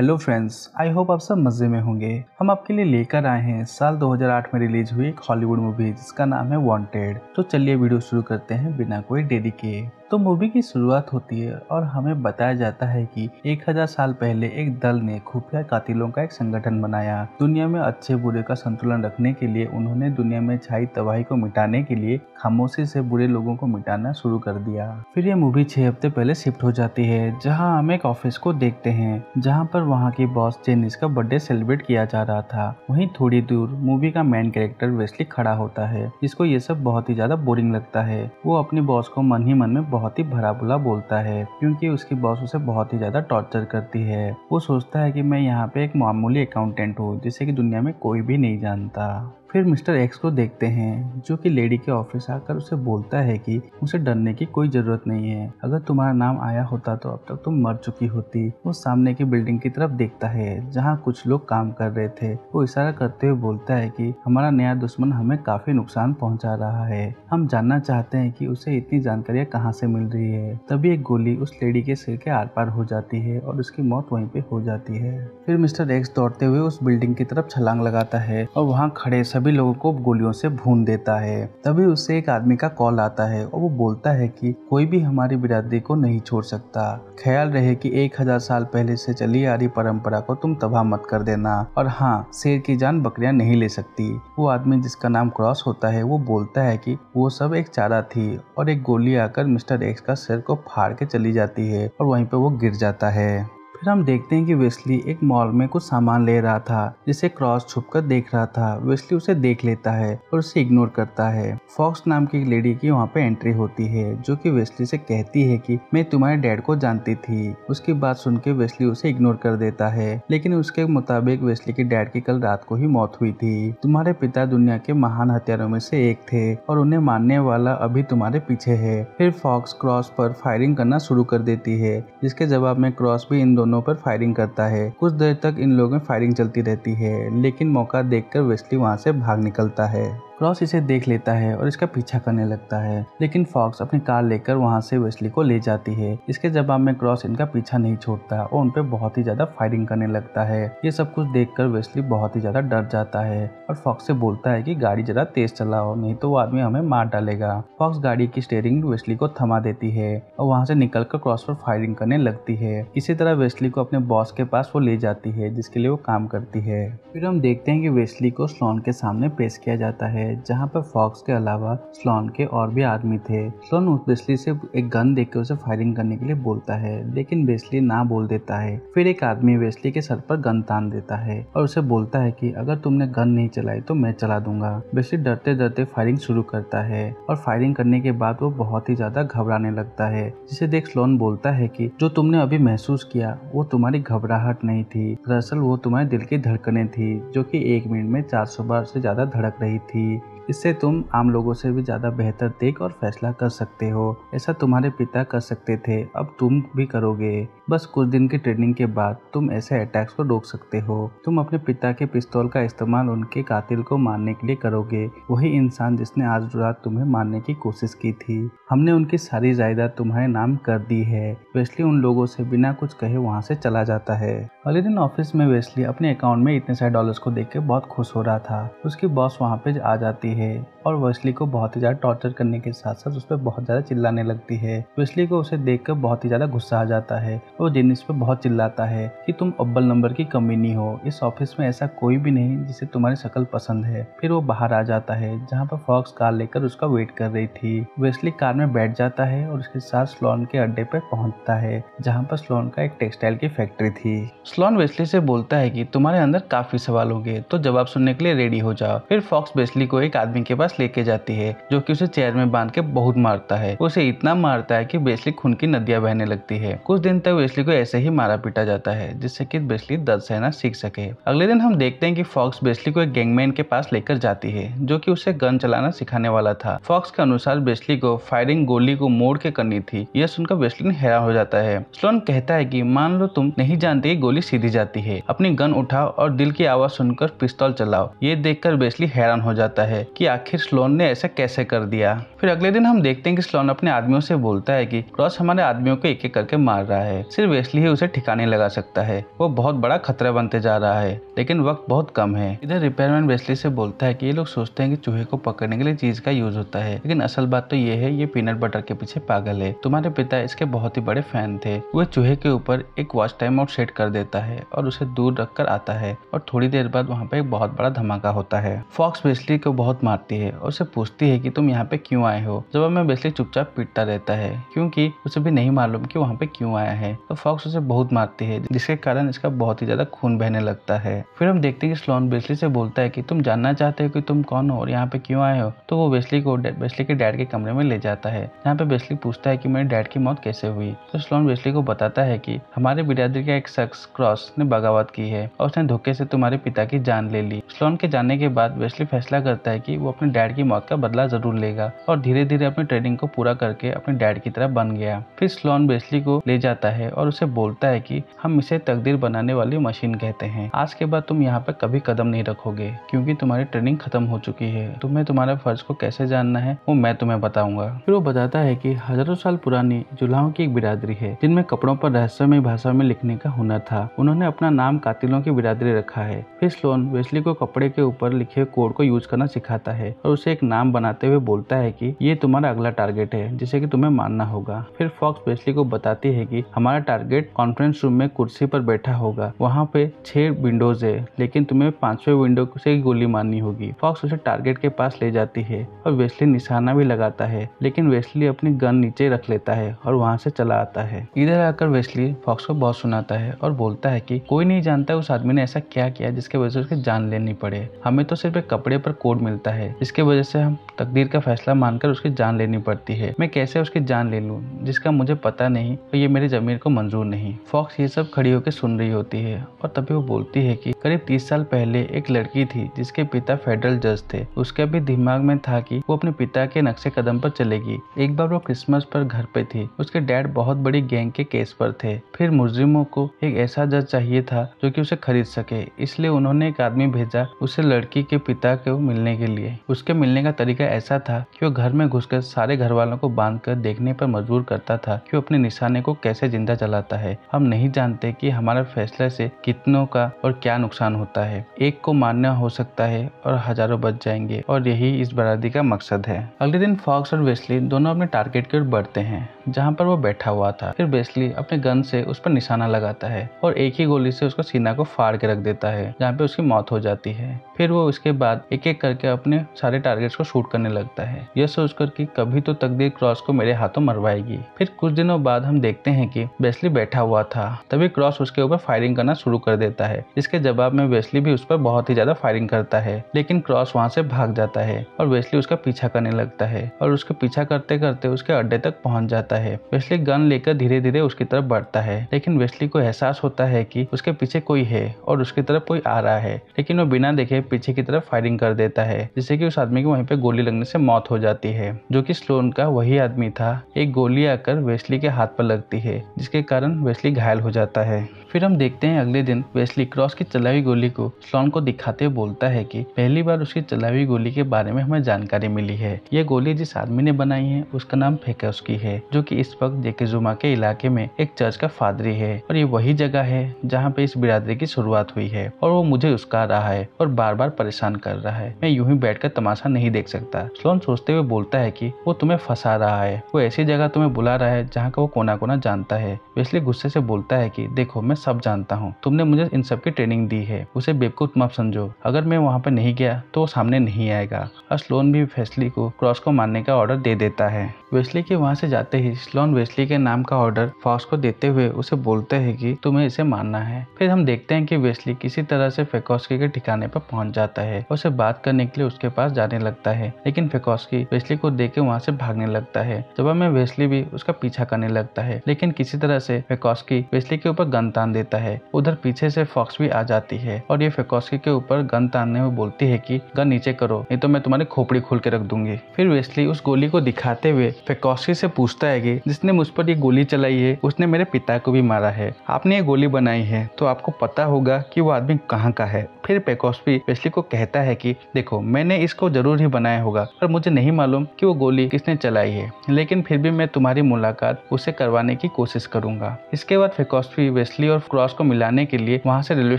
Hello friends, I hope आप सब मज़े में होंगे। हम आपके लिए लेकर आए हैं साल 2008 में रिलीज हुई एक हॉलीवुड मूवी जिसका नाम है वांटेड। तो चलिए वीडियो शुरू करते हैं बिना कोई देरी के। तो मूवी की शुरुआत होती है और हमें बताया जाता है कि 1000 साल पहले एक दल ने खुफिया कातिलों का एक संगठन बनाया। दुनिया में अच्छे बुरे का संतुलन रखने के लिए उन्होंने दुनिया में छाई तबाही को मिटाने के लिए खामोशी से बुरे लोगों को मिटाना शुरू कर दिया। फिर ये मूवी 6 हफ्ते पहले शिफ्ट हो जाती है, जहाँ हम एक ऑफिस को देखते हैं जहाँ पर वहाँ की बॉस जेनिस का बर्थडे सेलिब्रेट किया जा रहा था। वहीं थोड़ी दूर मूवी का मेन कैरेक्टर वेस्ली खड़ा होता है, जिसको ये सब बहुत ही ज्यादा बोरिंग लगता है। वो अपनी बॉस को मन ही मन में बहुत ही भला बुरा बोलता है, क्योंकि उसकी बॉस उसे बहुत ही ज्यादा टॉर्चर करती है। वो सोचता है कि मैं यहाँ पे एक मामूली अकाउंटेंट हूँ जिसे कि दुनिया में कोई भी नहीं जानता। फिर मिस्टर एक्स को देखते हैं, जो कि लेडी के ऑफिस आकर उसे बोलता है कि उसे डरने की कोई जरूरत नहीं है, अगर तुम्हारा नाम आया होता तो अब तक तुम मर चुकी होती। वो सामने की बिल्डिंग की तरफ देखता है जहाँ कुछ लोग काम कर रहे थे। वो इशारा करते हुए बोलता है कि हमारा नया दुश्मन हमें काफी नुकसान पहुंचा रहा है, हम जानना चाहते हैं कि उसे इतनी जानकारियाँ कहाँ से मिल रही है। तभी एक गोली उस लेडी के सिर के आर पार हो जाती है और उसकी मौत वहीं पे हो जाती है। फिर मिस्टर एक्स दौड़ते हुए उस बिल्डिंग की तरफ छलांग लगाता है और वहाँ खड़े सभी लोगों को गोलियों से भून देता है। तभी उससे एक आदमी का कॉल आता है और वो बोलता है कि कोई भी हमारी बिरादरी को नहीं छोड़ सकता। ख्याल रहे कि 1000 साल पहले से चली आ रही परंपरा को तुम तबाह मत कर देना। और हाँ, शेर की जान बकरियां नहीं ले सकती। वो आदमी जिसका नाम क्रॉस होता है वो बोलता है कि वो सब एक चारा थी और एक गोली आकर मिस्टर एक्स का सिर को फाड़ के चली जाती है और वहीं पे वो गिर जाता है। फिर हम देखते हैं कि वेस्ली एक मॉल में कुछ सामान ले रहा था, जिसे क्रॉस छुपकर देख रहा था। वेस्ली उसे देख लेता है और उसे इग्नोर करता है। फॉक्स नाम की एक लेडी की वहाँ पे एंट्री होती है, जो कि वेस्ली से कहती है कि मैं तुम्हारे डैड को जानती थी। उसकी बात सुन के वेस्ली उसे इग्नोर कर देता है, लेकिन उसके मुताबिक वेस्ली के डैड की कल रात को ही मौत हुई थी। तुम्हारे पिता दुनिया के महान हत्यारों में से एक थे और उन्हें मारने वाला अभी तुम्हारे पीछे है। फिर फॉक्स क्रॉस पर फायरिंग करना शुरू कर देती है, जिसके जवाब में क्रॉस भी इन दोनों पर फायरिंग करता है। कुछ देर तक इन लोगों में फायरिंग चलती रहती है, लेकिन मौका देखकर वेस्ली वहां से भाग निकलता है। क्रॉस इसे देख लेता है और इसका पीछा करने लगता है, लेकिन फॉक्स अपनी कार लेकर वहां से वेस्ली को ले जाती है। इसके जवाब में क्रॉस इनका पीछा नहीं छोड़ता और उन पे बहुत ही ज्यादा फायरिंग करने लगता है। ये सब कुछ देखकर वेस्ली बहुत ही ज्यादा डर जाता है और फॉक्स से बोलता है कि गाड़ी जरा तेज चलाओ, नहीं तो वो आदमी हमें मार डालेगा। फॉक्स गाड़ी की स्टीयरिंग वेस्ली को थमा देती है और वहां से निकलकर क्रॉस पर फायरिंग करने लगती है। इसी तरह वेस्ली को अपने बॉस के पास वो ले जाती है, जिसके लिए वो काम करती है। फिर हम देखते हैं कि वेस्ली को स्लोन के सामने पेश किया जाता है, जहाँ पर फॉक्स के अलावा स्लोन के और भी आदमी थे। स्लोन वेस्ली से एक गन देकर उसे फायरिंग करने के लिए बोलता है, लेकिन वेस्ली ना बोल देता है। फिर एक आदमी वेस्ली के सर पर गन तान देता है और उसे बोलता है कि अगर तुमने गन नहीं चलाई तो मैं चला दूंगा। वेस्ली डरते डरते फायरिंग शुरू करता है और फायरिंग करने के बाद वो बहुत ही ज्यादा घबराने लगता है, जिसे देख स्लोन बोलता है कि जो तुमने अभी महसूस किया वो तुम्हारी घबराहट नहीं थी, दरअसल वो तुम्हारे दिल की धड़कनें थी, जो कि 1 मिनट में 400 बार से ज्यादा धड़क रही थी। इससे तुम आम लोगों से भी ज्यादा बेहतर देख और फैसला कर सकते हो। ऐसा तुम्हारे पिता कर सकते थे, अब तुम भी करोगे। बस कुछ दिन की ट्रेनिंग के बाद तुम ऐसे अटैक्स को रोक सकते हो। तुम अपने पिता के पिस्तौल का इस्तेमाल उनके कातिल को मारने के लिए करोगे, वही इंसान जिसने आज रात तुम्हें मारने की कोशिश की थी। हमने उनकी सारी जायदाद तुम्हारे नाम कर दी है। वेस्ली उन लोगों से बिना कुछ कहे वहाँ से चला जाता है। अगले दिन ऑफिस में वेस्ली अपने अकाउंट में इतने सारे डॉलर्स को देख के बहुत खुश हो रहा था। उसकी बॉस वहाँ पे आ जाती है और वेस्ली को बहुत ही ज्यादा टॉर्चर करने के साथ साथ उस पर बहुत ज्यादा चिल्लाने लगती है। वेस्ली को उसे देखकर बहुत ही ज्यादा गुस्सा आ जाता है। वो जेनिस पे बहुत चिल्लाता है कि तुम अव्वल नंबर की कमीनी हो, इस ऑफिस में ऐसा कोई भी नहीं जिसे तुम्हारी शक्ल पसंद है। फिर वो बाहर आ जाता है, जहाँ पर फॉक्स कार लेकर उसका वेट कर रही थी। वेस्ली कार में बैठ जाता है और उसके साथ स्लोन के अड्डे पे पहुंचता है, जहाँ पर स्लोन का एक टेक्सटाइल की फैक्ट्री थी। स्लोन वेस्ली से बोलता है कि तुम्हारे अंदर काफी सवाल होंगे, तो जवाब सुनने के लिए रेडी हो जाओ। फिर फॉक्स वेस्ली को एक आदमी के पास लेके जाती है, जो कि उसे चेयर में बांध के बहुत मारता है। उसे इतना मारता है कि वेस्ली खून की नदियां बहने लगती है। कुछ दिन तक वेस्ली को ऐसे ही मारा पीटा जाता है, जिससे कि वेस्ली दर्द सहना सीख सके। अगले दिन हम देखते हैं कि फॉक्स वेस्ली को एक गैंगमैन के पास लेकर जाती है, जो कि उसे गन चलाना सिखाने वाला था। फॉक्स के अनुसार वेस्ली को फायरिंग गोली को मोड़ के करनी थी। यह सुनकर वेस्ली हैरान हो जाता है। स्लोन कहता है कि मान लो तुम नहीं जानते कि गोली सीधी जाती है, अपनी गन उठाओ और दिल की आवाज सुनकर पिस्तौल चलाओ। ये देखकर वेस्ली हैरान हो जाता है कि आखिर स्लोन ने ऐसा कैसे कर दिया। फिर अगले दिन हम देखते हैं कि स्लोन अपने आदमियों से बोलता है कि क्रॉस हमारे आदमियों को एक एक करके मार रहा है, सिर्फ वेस्ली ही उसे ठिकाने लगा सकता है, वो बहुत बड़ा खतरा बनते जा रहा है, लेकिन वक्त बहुत कम है। इधर रिपेयरमैन वेस्ली से बोलता है कि ये लोग सोचते हैं कि चूहे को पकड़ने के लिए चीज का यूज होता है, लेकिन असल बात तो ये है ये पीनट बटर के पीछे पागल है। तुम्हारे पिता इसके बहुत ही बड़े फैन थे। वह चूहे के ऊपर एक वॉच टाइम आउट सेट कर देता है और उसे दूर रखकर आता है और थोड़ी देर बाद वहाँ पे एक बहुत बड़ा धमाका होता है। फॉक्स वेस्ली को बहुत मारती है और उसे पूछती है कि तुम यहाँ पे क्यों आए हो। जवाब में वेस्ली चुपचाप पीटता रहता है क्योंकि उसे भी नहीं मालूम कि वहाँ पे क्यों आया है। तो फॉक्स उसे बहुत मारती है जिसके कारण इसका बहुत ही ज्यादा खून बहने लगता है। फिर हम देखते हैं कि स्लोन वेस्ली से बोलता है कि तुम जानना चाहते हो कि तुम कौन हो और यहाँ पे क्यों आए हो। तो वो वेस्ली को वेस्ली के डैड के कमरे में ले जाता है जहाँ पे वेस्ली पूछता है कि मेरे डैड की मौत कैसे हुई। तो स्लोन वेस्ली को बताता है कि हमारे बिरादरी का एक शख्स क्रॉस ने बगावत की है और उसने धोखे से तुम्हारे पिता की जान ले ली। स्लोन के जाने के बाद वेस्ली फैसला करता है कि वो अपने डैड की मौत का बदला जरूर लेगा और धीरे धीरे अपनी ट्रेनिंग को पूरा करके अपने डैड की तरह बन गया। फिर स्लोन वेस्ली को ले जाता है और उसे बोलता है कि हम इसे तकदीर बनाने वाली मशीन कहते हैं। आज के बाद तुम यहाँ पे कभी कदम नहीं रखोगे क्योंकि तुम्हारी ट्रेनिंग खत्म हो चुकी है। तुम्हें तुम्हारे फर्ज को कैसे जानना है वो मैं तुम्हें बताऊंगा। फिर वो बताता है कि हजारों साल पुरानी जुलाहों की एक बिरादरी है जिनमें कपड़ों पर रहस्यमय भाषा में लिखने का हुनर था। उन्होंने अपना नाम कातिलों की बिरादरी रखा है। फिर स्लोन वेस्ली को कपड़े के ऊपर लिखे कोड को यूज करना सिखाता है और उसे एक नाम बनाते हुए बोलता है कि ये तुम्हारा अगला टारगेट है जिसे कि तुम्हें मानना होगा। फिर फॉक्स वेस्ली को बताती है कि हमारा टारगेट कॉन्फ्रेंस रूम में कुर्सी पर बैठा होगा। वहाँ पे 6 विंडोज है लेकिन तुम्हें 5वें विंडो से गोली मारनी होगी। फॉक्स उसे टारगेट के पास ले जाती है और वेस्ली निशाना भी लगाता है, लेकिन वेस्ली अपनी गन नीचे रख लेता है और वहाँ से चला आता है। इधर आकर वेस्ली फॉक्स को बहुत सुनाता है और बोलता है कि कोई नहीं जानता उस आदमी ने ऐसा क्या किया जिसके वजह से उसकी जान लेनी पड़े। हमें तो सिर्फ एक कपड़े पर कोड मिलता है जिसके वजह से हम तकदीर का फैसला मानकर उसकी जान लेनी पड़ती है। मैं कैसे उसकी जान ले लूँ जिसका मुझे पता नहीं और ये मेरे जमीर को मंजूर नहीं। फॉक्स ये सब खड़ी होकर सुन रही होती है और तभी वो बोलती है कि करीब 30 साल पहले एक लड़की थी जिसके पिता फेडरल जज थे। उसके भी दिमाग में था कि वो अपने पिता के नक्शे कदम पर चलेगी। एक बार वो क्रिसमस पर घर पे थी। उसके डैड बहुत बड़ी गैंग के केस पर थे। फिर मुजरिमों को एक ऐसा जज चाहिए था जो कि उसे खरीद सके, इसलिए उन्होंने एक आदमी भेजा उसे लड़की के पिता को मिलने के लिए। उसके मिलने का तरीका ऐसा था कि वो घर में घुसकर सारे घर वालों को बांधकर देखने पर मजबूर करता था कि वो अपने निशाने को कैसे जिंदा जलाता है। हम नहीं जानते कि हमारे फैसले से कितनों का और क्या नुकसान होता है। एक को मारना हो सकता है और हजारों बच जाएंगे और यही इस बरादरी का मकसद है। अगले दिन फॉक्स और वेस्ली दोनों अपने टारगेट की ओर बढ़ते हैं जहाँ पर वो बैठा हुआ था। फिर वेस्ली अपने गन से उस पर निशाना लगाता है और एक ही गोली से उसको सीना को फाड़ के रख देता है जहाँ पे उसकी मौत हो जाती है। फिर वो उसके बाद एक एक करके अपने सारे टारगेट्स को शूट करने लगता है, यह सोचकर कि कभी तो तकदीर क्रॉस को मेरे हाथों मरवाएगी। फिर कुछ दिनों बाद हम देखते हैं कि वेस्ली बैठा हुआ था, तभी क्रॉस उसके ऊपर फायरिंग करना शुरू कर देता है। इसके जवाब में वेस्ली भी उस पर बहुत ही ज्यादा फायरिंग करता है, लेकिन क्रॉस वहाँ से भाग जाता है और वेस्ली उसका पीछा करने लगता है और उसका पीछा करते करते उसके अड्डे तक पहुंच जाता है। वेस्ली गन लेकर धीरे धीरे उसकी तरफ बढ़ता है, लेकिन वेस्ली को एहसास होता है कि उसके पीछे कोई है और उसकी तरफ कोई आ रहा है, लेकिन वो बिना देखे पीछे की तरफ फायरिंग कर देता है जिससे कि उस आदमी की वहीं पे गोली लगने से मौत हो जाती है, जो कि स्लोन का वही आदमी था। एक गोली आकर वेस्ली के हाथ पर लगती है जिसके कारण वेस्ली घायल हो जाता है। फिर हम देखते हैं अगले दिन वेस्ली क्रॉस की चलाई हुई गोली को स्लोन को दिखाते हुए बोलता है कि पहली बार उसकी चलाई हुई गोली के बारे में हमें जानकारी मिली है। यह गोली जिस आदमी ने बनाई है उसका नाम फेकोस्की है, जो कि इस वक्त जेकेजुमा के इलाके में एक चर्च का फादरी है और ये वही जगह है जहाँ पे इस बिरादरी की शुरुआत हुई है और वो मुझे उसका रहा है और बार बार परेशान कर रहा है। मैं यूं ही बैठकर तमाशा नहीं देख सकता। स्लोन सोचते हुए बोलता है कि वो तुम्हें फंसा रहा है, वो ऐसी जगह तुम्हें बुला रहा है जहाँ का वो कोना कोना जानता है। वेस्ली गुस्से से बोलता है कि देखो मैं सब जानता हूँ, तुमने मुझे इन सब की ट्रेनिंग दी है, उसे बेवकूफ मत समझो। अगर मैं वहाँ पे नहीं गया तो वो सामने नहीं आएगा। और स्लोन भी वेस्ली को क्रॉस को मारने का ऑर्डर दे देता है। वेस्ली के वहाँ से जाते ही स्लोन वेस्ली के नाम का ऑर्डर फॉक्स को देते हुए उसे बोलते हैं कि तुम्हें इसे मारना है। फिर हम देखते हैं कि वेस्ली किसी तरह से फेकोस्की के ठिकाने पर पहुंच जाता है और उसे बात करने के लिए उसके पास जाने लगता है, लेकिन फेकोस्की वेस्ली को देख के वहाँ से भागने लगता है। जवाब में वेस्ली भी उसका पीछा करने लगता है, लेकिन किसी तरह से फेकोस्की वेस्ली के ऊपर गन तान देता है। उधर पीछे से फॉक्स भी आ जाती है और ये फेकोस्की के ऊपर गन तानने में बोलती है कि गन नीचे करो नहीं तो मैं तुम्हारी खोपड़ी खोल के रख दूंगी। फिर वेस्ली उस गोली को दिखाते हुए फेकोस्की से पूछता है कि जिसने मुझ पर ये गोली चलाई है उसने मेरे पिता को भी मारा है। आपने ये गोली बनाई है तो आपको पता होगा कि वो आदमी कहाँ का है। फिर पेकोस्पी वेस्ली को कहता है कि देखो मैंने इसको जरूर ही बनाया होगा पर मुझे नहीं मालूम कि वो गोली किसने चलाई है, लेकिन फिर भी मैं तुम्हारी मुलाकात उसे करवाने की कोशिश करूंगा। इसके बाद पेकोस्पी वेस्ली और क्रॉस को मिलाने के लिए वहां से रेलवे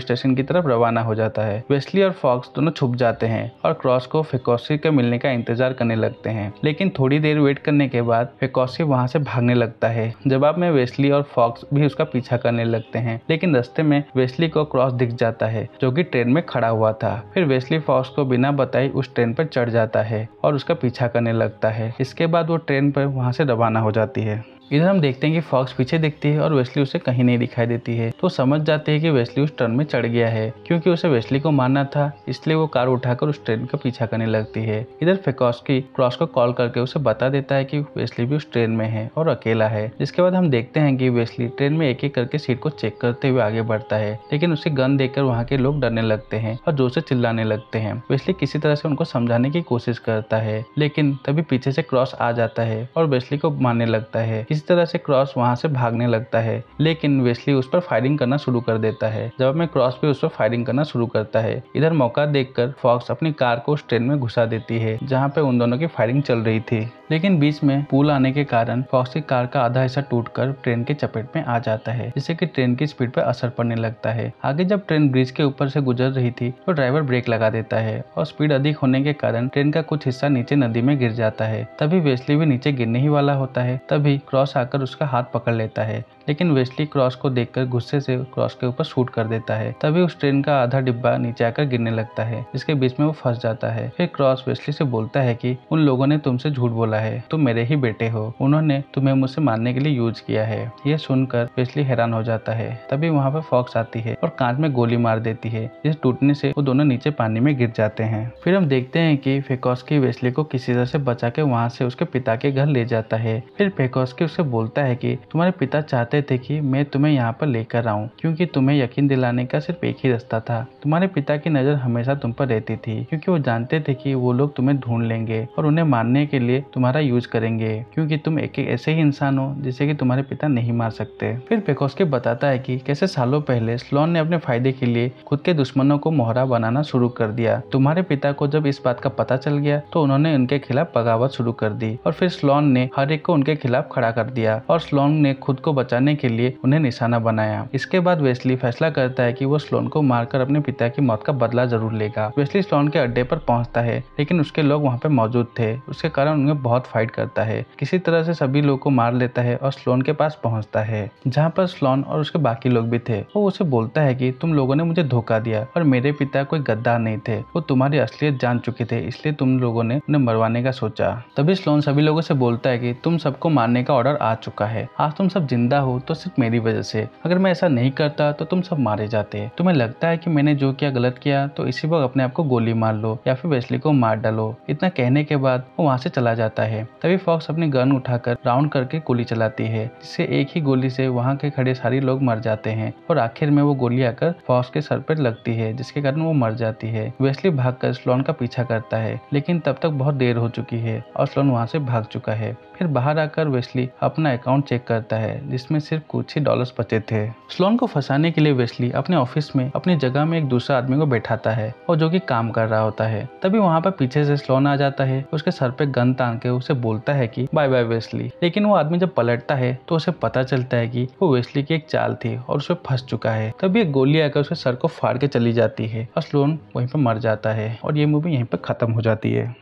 स्टेशन की तरफ रवाना हो जाता है। वेस्ली और फॉक्स दोनों छुप जाते हैं और क्रॉस को पेकोस्पी के मिलने का इंतजार करने लगते हैं, लेकिन थोड़ी देर वेट करने के बाद पेकोस्पी वहां से भागने लगता है। जवाब में वेस्ली और फॉक्स भी उसका पीछा करने लगते हैं, लेकिन रास्ते में वेस्ली को क्रॉस दिख जाता है जो कि ट्रेन में खड़ा हुआ था। फिर वेस्ली फॉक्स को बिना बताए उस ट्रेन पर चढ़ जाता है और उसका पीछा करने लगता है। इसके बाद वो ट्रेन पर वहां से रवाना हो जाती है। इधर हम देखते हैं कि फॉक्स पीछे दिखती है और वेस्ली उसे कहीं नहीं दिखाई देती है, तो समझ जाते हैं कि वेस्ली उस ट्रेन में चढ़ गया है। क्योंकि उसे वेस्ली को मारना था इसलिए वो कार उठाकर उस ट्रेन का पीछा करने लगती है। इधर पेकोस्पी क्रॉस को कॉल करके उसे बता देता है कि वेस्ली भी उस ट्रेन में है और अकेला है। जिसके बाद हम देखते हैं कि वेस्ली ट्रेन में एक एक करके सीट को चेक करते हुए आगे बढ़ता है, लेकिन उसे गन देखकर वहाँ के लोग डरने लगते हैं और जोर से चिल्लाने लगते हैं। वेस्ली किसी तरह से उनको समझाने की कोशिश करता है, लेकिन तभी पीछे से क्रॉस आ जाता है और वेस्ली को मारने लगता है। इसी तरह से क्रॉस वहां से भागने लगता है, लेकिन वेस्ली उस पर फायरिंग करना शुरू कर देता है। जब में क्रॉस भी उस पर फायरिंग करना शुरू करता है। इधर मौका देखकर फॉक्स अपनी कार को उस ट्रेन में घुसा देती है जहां पे उन दोनों की फायरिंग चल रही थी, लेकिन बीच में पुल आने के कारण फॉक्स की कार का आधा हिस्सा टूटकर ट्रेन के चपेट में आ जाता है, जिससे कि ट्रेन की स्पीड पर असर पड़ने लगता है। आगे जब ट्रेन ब्रिज के ऊपर से गुजर रही थी तो ड्राइवर ब्रेक लगा देता है और स्पीड अधिक होने के कारण ट्रेन का कुछ हिस्सा नीचे नदी में गिर जाता है। तभी वेस्ली भी नीचे गिरने ही वाला होता है, तभी क्रॉस आकर उसका हाथ पकड़ लेता है, लेकिन वेस्ली क्रॉस को देखकर गुस्से से क्रॉस के ऊपर शूट कर देता है। तभी उस ट्रेन का आधा डिब्बा नीचे आकर गिरने लगता है, जिसके बीच में वो फंस जाता है। फिर क्रॉस वेस्ली से बोलता है कि उन लोगों ने तुमसे झूठ बोला है, तुम मेरे ही बेटे हो, उन्होंने तुम्हें मुझसे मारने के लिए यूज किया है। यह सुनकर वेस्ली हैरान हो जाता है। तभी वहाँ पर फॉक्स आती है और कांच में गोली मार देती है, जिस टूटने से वो दोनों नीचे पानी में गिर जाते हैं। फिर हम देखते हैं कि पेकोस्पी वेस्ली को किसी तरह से बचा के वहाँ से उसके पिता के घर ले जाता है। फिर पेकोस्पी उससे बोलता है कि तुम्हारे पिता चाहते थे कि मैं तुम्हें यहाँ पर लेकर आऊँ, क्योंकि तुम्हें यकीन दिलाने का सिर्फ एक ही रास्ता था। तुम्हारे पिता की नजर हमेशा तुम पर रहती थी, क्योंकि वो जानते थे कि वो लोग तुम्हें ढूंढ लेंगे और उन्हें मारने के लिए तुम्हारा यूज करेंगे, क्योंकि तुम एक ऐसे ही इंसान हो जिसे कि तुम्हारे पिता नहीं मार सकते। फिर पेकोस्पी बताता है कि कैसे सालों पहले स्लोन ने अपने फायदे के लिए खुद के दुश्मनों को मोहरा बनाना शुरू कर दिया। तुम्हारे पिता को जब इस बात का पता चल गया तो उन्होंने उनके खिलाफ बगावत शुरू कर दी और फिर स्लोन ने हर एक को उनके खिलाफ खड़ा कर दिया और स्लोन ने खुद को बचाने के लिए उन्हें निशाना बनाया। इसके बाद वेस्ली फैसला करता है कि वो स्लोन को मारकर अपने पिता की मौत का बदला जरूर लेगा। वेस्ली स्लोन के अड्डे पर पहुंचता है, लेकिन उसके लोग वहां पे मौजूद थे, उसके कारण उन्हें बहुत फाइट करता है। किसी तरह से सभी लोग को मार लेता है और स्लोन के पास पहुंचता है, जहां पर स्लोन और उसके बाकी लोग भी थे। वो उसे बोलता है कि तुम लोगों ने मुझे धोखा दिया और मेरे पिता कोई गद्दार नहीं थे, वो तुम्हारी असलियत जान चुके थे, इसलिए तुम लोगों ने उन्हें मरवाने का सोचा। तभी स्लोन सभी लोगों से बोलता है कि तुम सबको मारने का ऑर्डर आ चुका है, आज तुम सब जिंदा हो तो सिर्फ मेरी वजह से, अगर मैं ऐसा नहीं करता तो तुम सब मारे जाते। तुम्हें लगता है कि मैंने जो किया गलत किया, तो इसी वक्त अपने आप को गोली मार लो या फिर वेस्ली को मार डालो। इतना कहने के बाद वो वहां से चला जाता है। तभी फॉक्स अपनी गन उठाकर राउंड करके गोली चलाती है, जिससे एक ही गोली से वहां के खड़े सारे लोग मर जाते हैं और आखिर में वो गोली आकर फॉक्स के सर पर लगती है, जिसके कारण वो मर जाती है। वेस्ली भागकर स्लोन का पीछा करता है, लेकिन तब तक बहुत देर हो चुकी है और स्लोन वहां से भाग चुका है। फिर बाहर आकर वेस्ली अपना अकाउंट चेक करता है, जिसमें सिर्फ कुछ ही डॉलर्स बचे थे। स्लोन को फंसाने के लिए वेस्ली अपने ऑफिस में अपनी जगह में एक दूसरा आदमी को बैठाता है और जो कि काम कर रहा होता है। तभी वहां पर पीछे से स्लोन आ जाता है, उसके सर पे गन तान के उसे बोलता है कि बाय बाय वेस्ली। लेकिन वो आदमी जब पलटता है तो उसे पता चलता है कि वो वेस्ली की एक चाल थी और उसे फंस चुका है। तभी एक गोली आकर उसके सर को फाड़ के चली जाती है और स्लोन वहीं पर मर जाता है और ये मूवी यहीं पर खत्म हो जाती है।